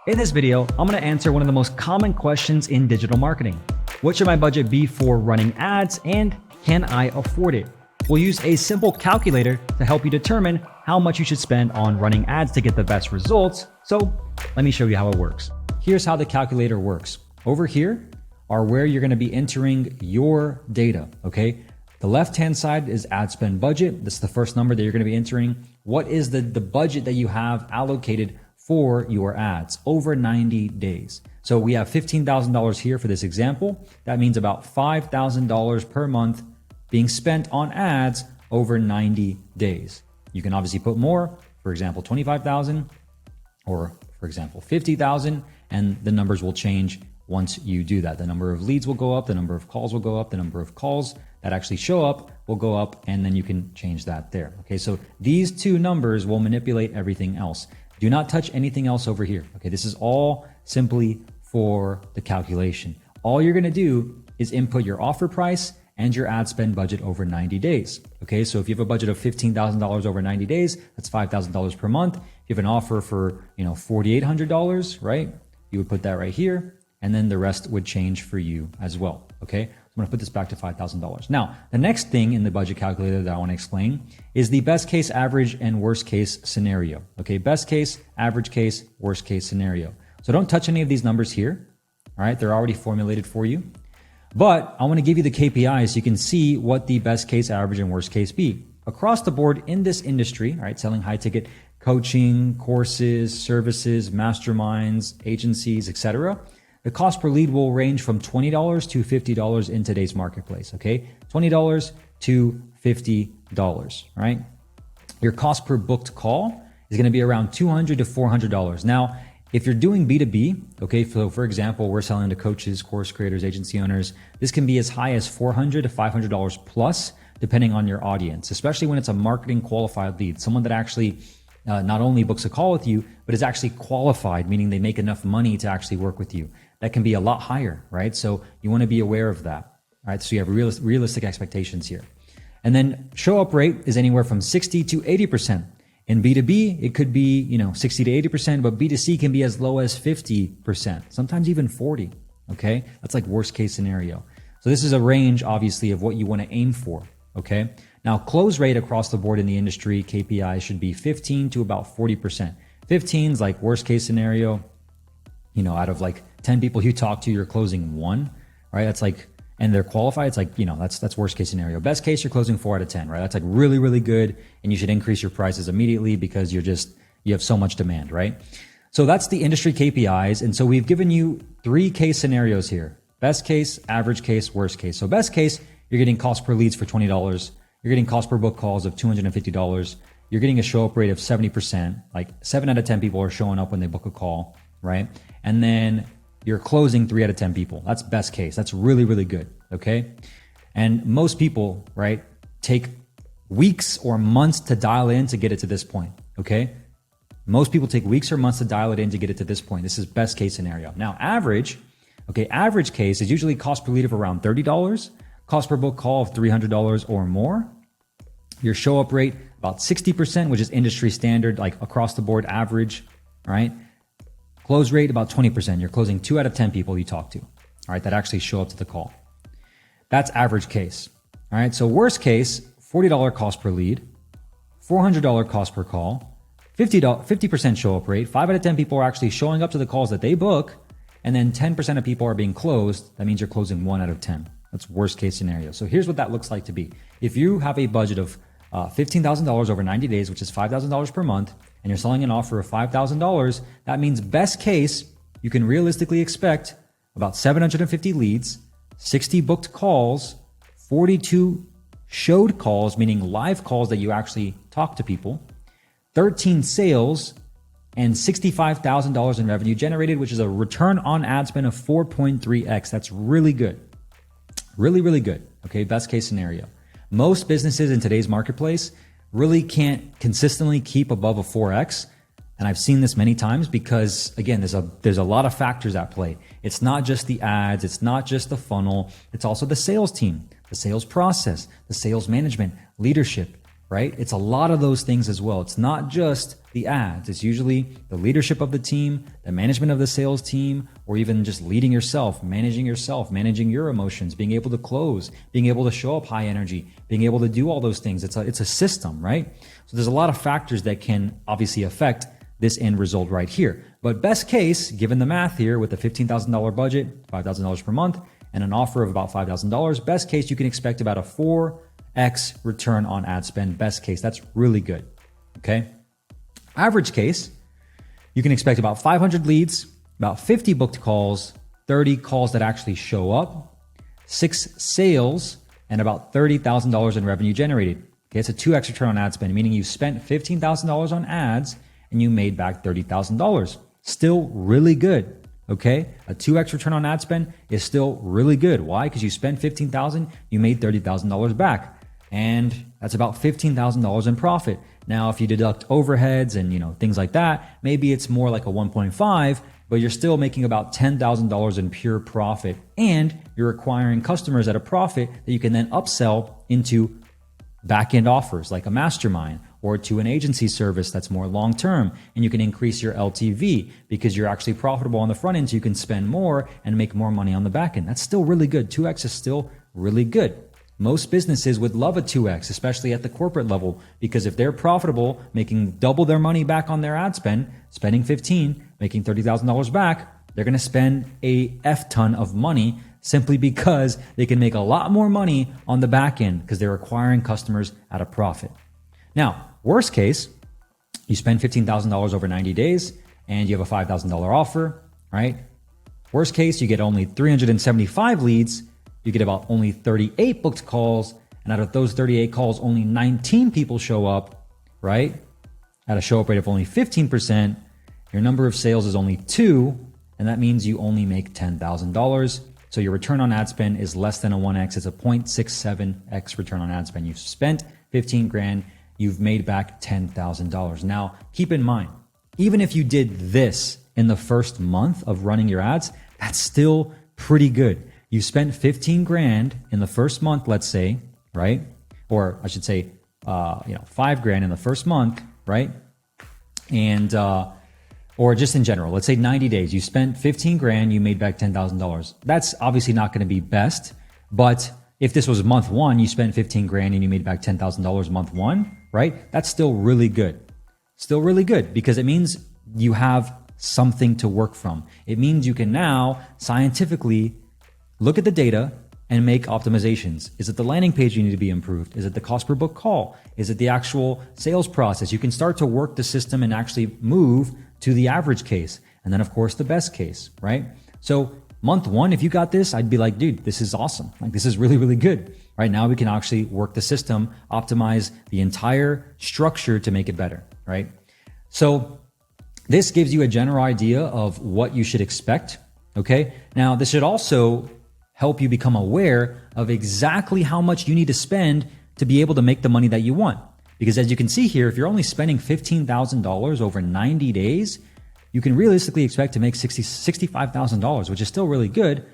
In this video, I'm going to answer one of the most common questions in digital marketing. What should my budget be for running ads, and can I afford it? We'll use a simple calculator to help you determine how much you should spend on running ads to get the best results. So let me show you how it works. Here's how the calculator works. Over here are where you're going to be entering your data, okay? The left-hand side is ad spend budget. This is the first number that you're going to be entering. What is the budget that you have allocated for your ads over 90 days? So we have $15,000 here for this example. That means about $5,000 per month being spent on ads over 90 days. You can obviously put more, for example, 25,000 or for example, 50,000, and the numbers will change once you do that. The number of leads will go up, the number of calls will go up, the number of calls that actually show up will go up, and then you can change that there. Okay, so these two numbers will manipulate everything else. Do not touch anything else over here. Okay, this is all simply for the calculation. All you're gonna do is input your offer price and your ad spend budget over 90 days. Okay, so if you have a budget of $15,000 over 90 days, that's $5,000 per month. If you have an offer for, $4,800, right? You would put that right here, and then the rest would change for you as well. Okay, I'm gonna put this back to $5,000. Now, the next thing in the budget calculator that I wanna explain is the best case, average, and worst case scenario. Okay, best case, average case, worst case scenario. So don't touch any of these numbers here. All right, they're already formulated for you. But I want to give you the KPIs so you can see what the best case, average, and worst case be. Across the board in this industry, all right, selling high ticket coaching, courses, services, masterminds, agencies, etc., the cost per lead will range from $20 to $50 in today's marketplace, okay? $20 to $50, right? Your cost per booked call is going to be around $200 to $400. Now, if you're doing B2B, okay, so for example, we're selling to coaches, course creators, agency owners, this can be as high as $400 to $500 plus, depending on your audience, especially when it's a marketing qualified lead, someone that actually not only books a call with you, but is actually qualified, meaning they make enough money to actually work with you. That can be a lot higher, right? So you want to be aware of that, right? So you have realistic expectations here. And then show up rate is anywhere from 60 to 80%. In B2B, it could be, 60 to 80%, but B2C can be as low as 50%, sometimes even 40, okay? That's like worst case scenario. So this is a range, obviously, of what you want to aim for, okay? Now, close rate across the board in the industry, KPI should be 15 to about 40%. 15 is like worst case scenario, out of like 10 people you talk to, you're closing one, right? That's like, and they're qualified, it's like, that's worst case scenario. Best case, you're closing 4 out of 10, right? That's like really, really good. And you should increase your prices immediately because you have so much demand, right? So that's the industry KPIs. And so we've given you 3 case scenarios here. Best case, average case, worst case. So best case, you're getting cost per leads for $20. You're getting cost per book calls of $250. You're getting a show up rate of 70%. Like 7 out of 10 people are showing up when they book a call, right? And then you're closing 3 out of 10 people. That's best case. That's really, really good. Okay. And most people, right, take weeks or months to dial in to get it to this point. Okay. Most people take weeks or months to dial it in to get it to this point. This is best case scenario. Now, average case is usually cost per lead of around $30, cost per book call of $300 or more. Your show up rate, about 60%, which is industry standard, like across the board average, right? Close rate, about 20%. You're closing 2 out of 10 people you talk to, all right, that actually show up to the call. That's average case, all right? So worst case, $40 cost per lead, $400 cost per call, 50% show up rate. 5 out of 10 people are actually showing up to the calls that they book, and then 10% of people are being closed. That means you're closing 1 out of 10. That's worst case scenario. So here's what that looks like to be. If you have a budget of $15,000 over 90 days, which is $5,000 per month, and you're selling an offer of $5,000, that means best case, you can realistically expect about 750 leads, 60 booked calls, 42 showed calls, meaning live calls that you actually talk to people, 13 sales, and $65,000 in revenue generated, which is a return on ad spend of 4.3x. That's really good. Really, really good. Okay, best case scenario. Most businesses in today's marketplace really can't consistently keep above a 4x. And I've seen this many times because, again, there's a lot of factors at play. It's not just the ads. It's not just the funnel. It's also the sales team, the sales process, the sales management, leadership, right? It's a lot of those things as well. It's not just the ads. It's usually the leadership of the team, the management of the sales team, or even just leading yourself, managing your emotions, being able to close, being able to show up high energy, being able to do all those things. It's a system, right? So there's a lot of factors that can obviously affect this end result right here. But best case, given the math here with a $15,000 budget, $5,000 per month, and an offer of about $5,000, best case, you can expect about a 4x return on ad spend. Best case, that's really good, okay? Average case, you can expect about 500 leads, about 50 booked calls, 30 calls that actually show up, 6 sales, and about $30,000 in revenue generated. Okay, it's a 2x return on ad spend, meaning you spent $15,000 on ads and you made back $30,000. Still really good, okay? A 2x return on ad spend is still really good. Why? Because you spent $15,000, you made $30,000 back. And that's about $15,000 in profit. Now, if you deduct overheads and things like that, maybe it's more like a 1.5, but you're still making about $10,000 in pure profit, and you're acquiring customers at a profit that you can then upsell into back-end offers like a mastermind or to an agency service that's more long-term, and you can increase your LTV because you're actually profitable on the front end, so you can spend more and make more money on the back end. That's still really good. 2x is still really good. Most businesses would love a 2x, especially at the corporate level, because if they're profitable, making double their money back on their ad spend, spending 15, making $30,000 back, they're going to spend a F ton of money simply because they can make a lot more money on the back end because they're acquiring customers at a profit. Now, worst case, you spend $15,000 over 90 days and you have a $5,000 offer, right? Worst case, you get only 375 leads. You get about only 38 booked calls, and out of those 38 calls, only 19 people show up, right? At a show up rate of only 15%, your number of sales is only 2, and that means you only make $10,000. So your return on ad spend is less than a 1x. It's a 0.67x return on ad spend. You've spent 15 grand, you've made back $10,000. Now, keep in mind, even if you did this in the first month of running your ads, that's still pretty good. You spent 15 grand in the first month, let's say, right? Or I should say, 5 grand in the first month, right? And, or just in general, let's say 90 days, you spent 15 grand, you made back $10,000. That's obviously not going to be best, but if this was month 1, you spent 15 grand and you made back $10,000 month 1, right? That's still really good. Still really good because it means you have something to work from. It means you can now scientifically look at the data and make optimizations. Is it the landing page you need to be improved? Is it the cost per book call? Is it the actual sales process? You can start to work the system and actually move to the average case. And then of course the best case, right? So month 1, if you got this, I'd be like, dude, this is awesome. Like this is really, really good. Right now we can actually work the system, optimize the entire structure to make it better, right? So this gives you a general idea of what you should expect. Okay. Now this should also help you become aware of exactly how much you need to spend to be able to make the money that you want. Because as you can see here, if you're only spending $15,000 over 90 days, you can realistically expect to make $65,000, which is still really good.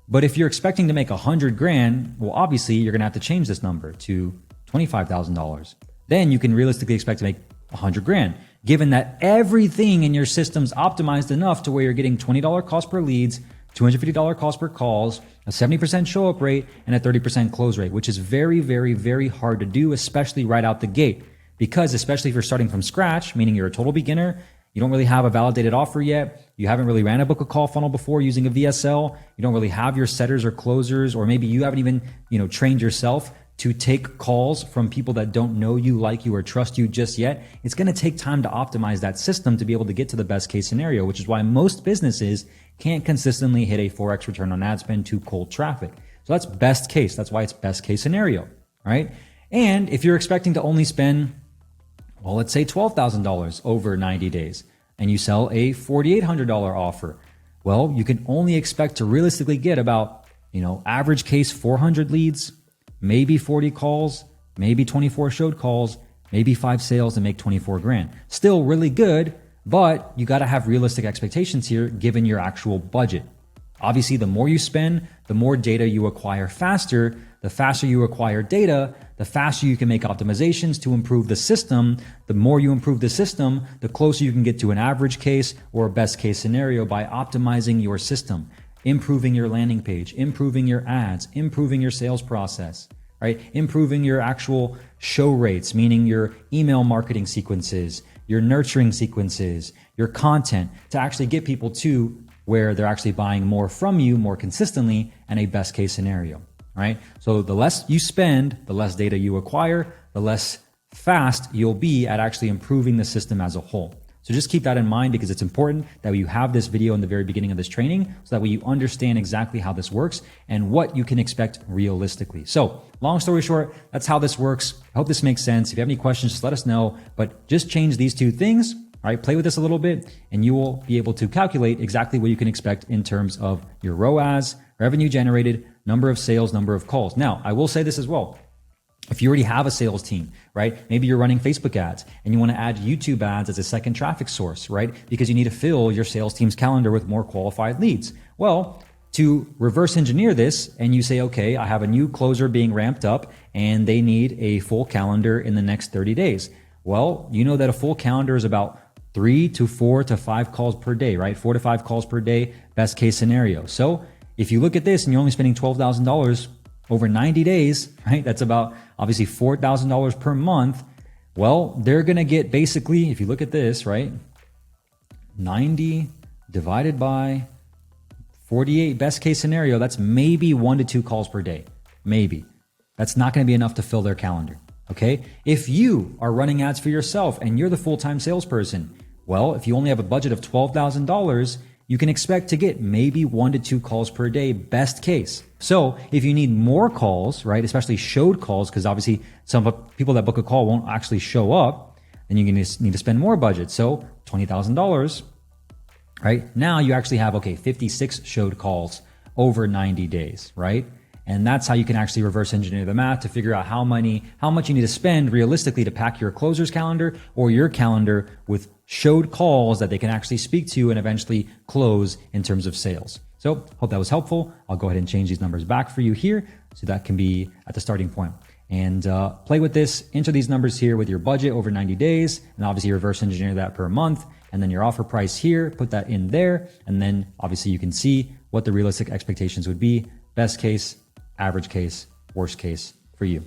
But if you're expecting to make 100 grand, well, obviously you're going to have to change this number to $25,000. Then you can realistically expect to make 100 grand, given that everything in your system's optimized enough to where you're getting $20 cost per leads, $250 cost per calls, a 70% show up rate, and a 30% close rate, which is very, very, very hard to do, especially right out the gate. Because especially if you're starting from scratch, meaning you're a total beginner, you don't really have a validated offer yet, you haven't really ran a book a call funnel before using a VSL, you don't really have your setters or closers, or maybe you haven't even, trained yourself to take calls from people that don't know you, like you, or trust you just yet. It's going to take time to optimize that system to be able to get to the best case scenario, which is why most businesses can't consistently hit a 4x return on ad spend to cold traffic. So that's best case. That's why it's best case scenario, right? And if you're expecting to only spend, well, let's say $12,000 over 90 days and you sell a $4,800 offer, well, you can only expect to realistically get about, average case 400 leads, maybe 40 calls, maybe 24 showed calls, maybe 5 sales and make 24 grand. Still really good, but you got to have realistic expectations here given your actual budget. Obviously, the more you spend, the more data you acquire faster. The faster you acquire data, the faster you can make optimizations to improve the system. The more you improve the system, the closer you can get to an average case or a best case scenario by optimizing your system, improving your landing page, improving your ads, improving your sales process, right? Improving your actual show rates, meaning your email marketing sequences, your nurturing sequences, your content to actually get people to where they're actually buying more from you more consistently and a best case scenario. Right? So the less you spend, the less data you acquire, the less fast you'll be at actually improving the system as a whole. So just keep that in mind because it's important that you have this video in the very beginning of this training so that way you understand exactly how this works and what you can expect realistically. So long story short, that's how this works. I hope this makes sense. If you have any questions, just let us know, but just change these two things. All right, play with this a little bit and you will be able to calculate exactly what you can expect in terms of your ROAS, revenue generated, number of sales, number of calls. Now, I will say this as well. If you already have a sales team, right? Maybe you're running Facebook ads and you want to add YouTube ads as a second traffic source, right? Because you need to fill your sales team's calendar with more qualified leads. Well, to reverse engineer this and you say, okay, I have a new closer being ramped up and they need a full calendar in the next 30 days. Well, you know that a full calendar is about 3 to 4 to 5 calls per day, right? 4 to 5 calls per day, best case scenario. So if you look at this and you're only spending $12,000 over 90 days, right? That's about obviously $4,000 per month. Well, they're going to get basically, if you look at this, right? 90 divided by 48 best case scenario, that's maybe 1 to 2 calls per day. Maybe. That's not going to be enough to fill their calendar. Okay. If you are running ads for yourself and you're the full-time salesperson, well, if you only have a budget of $12,000, you can expect to get maybe 1 to 2 calls per day, best case. So if you need more calls, right, especially showed calls, because obviously some people that book a call won't actually show up, then you're going to need to spend more budget. So $20,000, right? Now you actually have, okay, 56 showed calls over 90 days, right? And that's how you can actually reverse engineer the math to figure out how much you need to spend realistically to pack your closer's calendar or your calendar with showed calls that they can actually speak to and eventually close in terms of sales. So hope that was helpful. I'll go ahead and change these numbers back for you here so that can be at the starting point. And play with this, enter these numbers here with your budget over 90 days, and obviously reverse engineer that per month. And then your offer price here, put that in there. And then obviously you can see what the realistic expectations would be. Best case, average case, worst case for you.